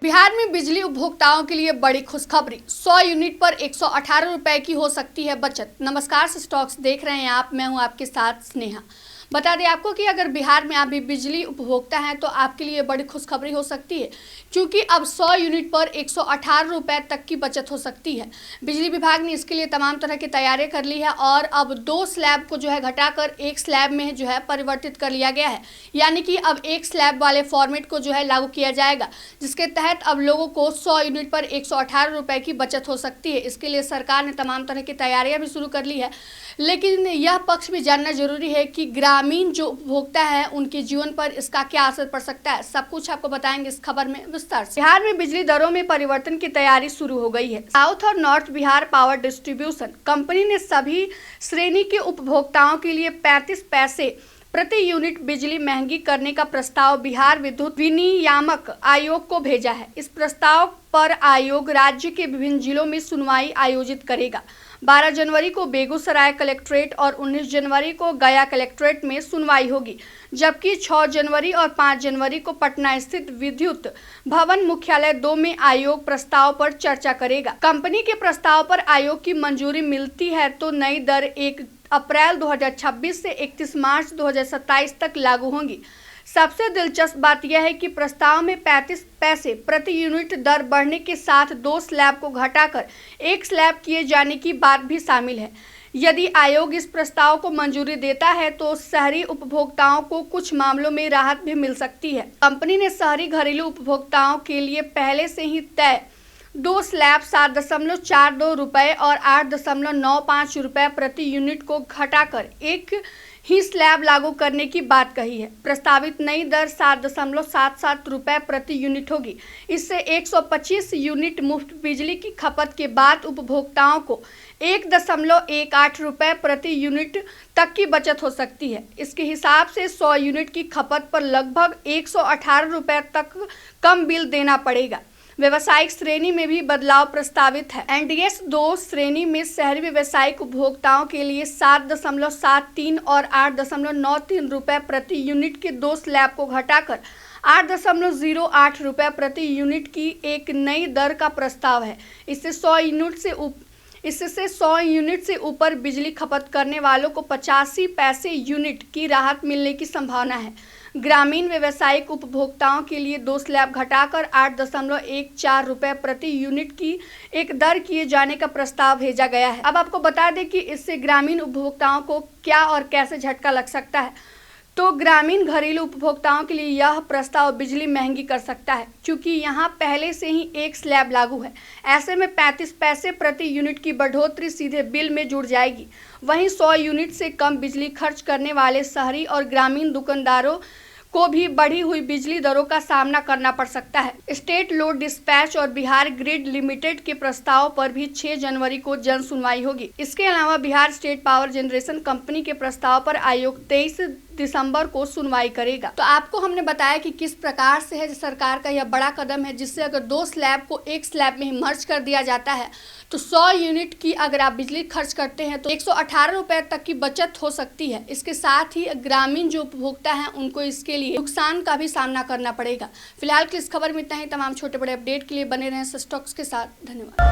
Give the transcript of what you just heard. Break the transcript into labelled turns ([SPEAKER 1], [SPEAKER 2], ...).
[SPEAKER 1] बिहार में बिजली उपभोक्ताओं के लिए बड़ी खुशखबरी। 100 यूनिट पर 118 रुपए की हो सकती है बचत। नमस्कार, स्टॉक्स देख रहे हैं आप, मैं हूं आपके साथ स्नेहा। बता दें आपको कि अगर बिहार में आप भी बिजली उपभोक्ता हैं तो आपके लिए बड़ी खुशखबरी हो सकती है, क्योंकि अब 100 यूनिट पर 118 रुपए तक की बचत हो सकती है। बिजली विभाग ने इसके लिए तमाम तरह की तैयारी कर ली है और अब 2 स्लैब को घटाकर एक स्लैब में परिवर्तित कर लिया गया है। यानी कि अब एक स्लैब वाले फॉर्मेट को लागू किया जाएगा, जिसके तहत अब लोगों को 100 यूनिट पर 118 रुपए की बचत हो सकती है। इसके लिए सरकार ने तमाम तरह की तैयारियां भी शुरू कर ली है, लेकिन यह पक्ष भी जानना जरूरी है कि ग्रामीण जो उपभोक्ता है उनके जीवन पर इसका क्या असर पड़ सकता है। सब कुछ आपको बताएंगे इस खबर में विस्तार से। बिहार में बिजली दरों में परिवर्तन की तैयारी शुरू हो गई है। साउथ और north Bihar power distribution company ने सभी श्रेणी के उपभोक्ताओं के लिए 35 पैसे प्रति यूनिट बिजली महंगी करने का प्रस्ताव बिहार विद्युत विनियामक आयोग को भेजा है। इस प्रस्ताव पर आयोग राज्य के विभिन्न जिलों में सुनवाई आयोजित करेगा। 12 जनवरी को बेगूसराय कलेक्ट्रेट और 19 जनवरी को गया कलेक्ट्रेट में सुनवाई होगी, जबकि 6 जनवरी और 5 जनवरी को पटना स्थित विद्युत भवन मुख्यालय 2 में आयोग प्रस्ताव पर चर्चा करेगा। कंपनी के प्रस्ताव पर आयोग की मंजूरी मिलती है तो नई दर 1 अप्रैल 2026 से 31 मार्च 2027 तक लागू होंगी। सबसे दिलचस्प बात यह है कि प्रस्ताव में 35 पैसे प्रति यूनिट दर बढ़ने के साथ 2 स्लैब को घटाकर एक स्लैब किए जाने की बात भी शामिल है। यदि आयोग इस प्रस्ताव को मंजूरी देता है तो शहरी उपभोक्ताओं को कुछ मामलों में राहत भी मिल सकती है। कंपनी ने शहरी घरेलू उपभोक्ताओं के लिए पहले से ही तय 2 स्लैब 7.42 रुपए और 8.95 रुपए प्रति यूनिट को घटाकर एक ही स्लैब लागू करने की बात कही है। प्रस्तावित नई दर 7.77 रुपए प्रति यूनिट होगी। इससे 125 यूनिट मुफ्त बिजली की खपत के बाद उपभोक्ताओं को 1.18 रुपए प्रति यूनिट तक की बचत हो सकती है। इसके हिसाब से 100 यूनिट की खपत पर लगभग 118 रुपए तक कम बिल देना पड़ेगा। व्यवसायिक श्रेणी में भी बदलाव प्रस्तावित है। NDS 2 श्रेणी में शहरी व्यवसायिक उपभोक्ताओं के लिए 7.73 और 8.93 रुपए प्रति यूनिट के 2 स्लैब को घटाकर 8.08 रुपए प्रति यूनिट की एक नई दर का प्रस्ताव है। इससे 100 यूनिट से ऊपर बिजली खपत करने वालों को 85 पैसे यूनिट की राहत मिलने की संभावना है। ग्रामीण व्यवसायिक उपभोक्ताओं के लिए 2 स्लैब घटाकर 8.14 रुपए प्रति यूनिट की एक दर किए जाने का प्रस्ताव भेजा गया है। अब आपको बता दें कि इससे ग्रामीण उपभोक्ताओं को क्या और कैसे झटका लग सकता है। तो ग्रामीण घरेलू उपभोक्ताओं के लिए यह प्रस्ताव बिजली महंगी कर सकता है, क्योंकि यहाँ पहले से ही एक स्लैब लागू है। ऐसे में 35 पैसे प्रति यूनिट की बढ़ोतरी सीधे बिल में जुड़ जाएगी। वहीं 100 यूनिट से कम बिजली खर्च करने वाले शहरी और ग्रामीण दुकानदारों को भी बढ़ी हुई बिजली दरों का सामना करना पड़ सकता है। स्टेट लोड डिस्पैच और बिहार ग्रिड लिमिटेड के प्रस्ताव पर भी 6 जनवरी को जन सुनवाई होगी। इसके अलावा Bihar state power generation company के प्रस्ताव पर आयोग 23 दिसंबर को सुनवाई करेगा। तो आपको हमने बताया कि किस प्रकार से है सरकार का यह बड़ा कदम है, जिससे अगर 2 स्लैब को एक स्लैब में ही मर्ज कर दिया जाता है तो 100 यूनिट की अगर आप बिजली खर्च करते हैं तो 118 रुपए तक की बचत हो सकती है। इसके साथ ही ग्रामीण जो उपभोक्ता हैं उनको इसके लिए नुकसान का भी सामना करना पड़ेगा। फिलहाल की इस खबर में इतना ही। तमाम छोटे बड़े अपडेट के लिए बने रहें स्टॉक्स के साथ। धन्यवाद।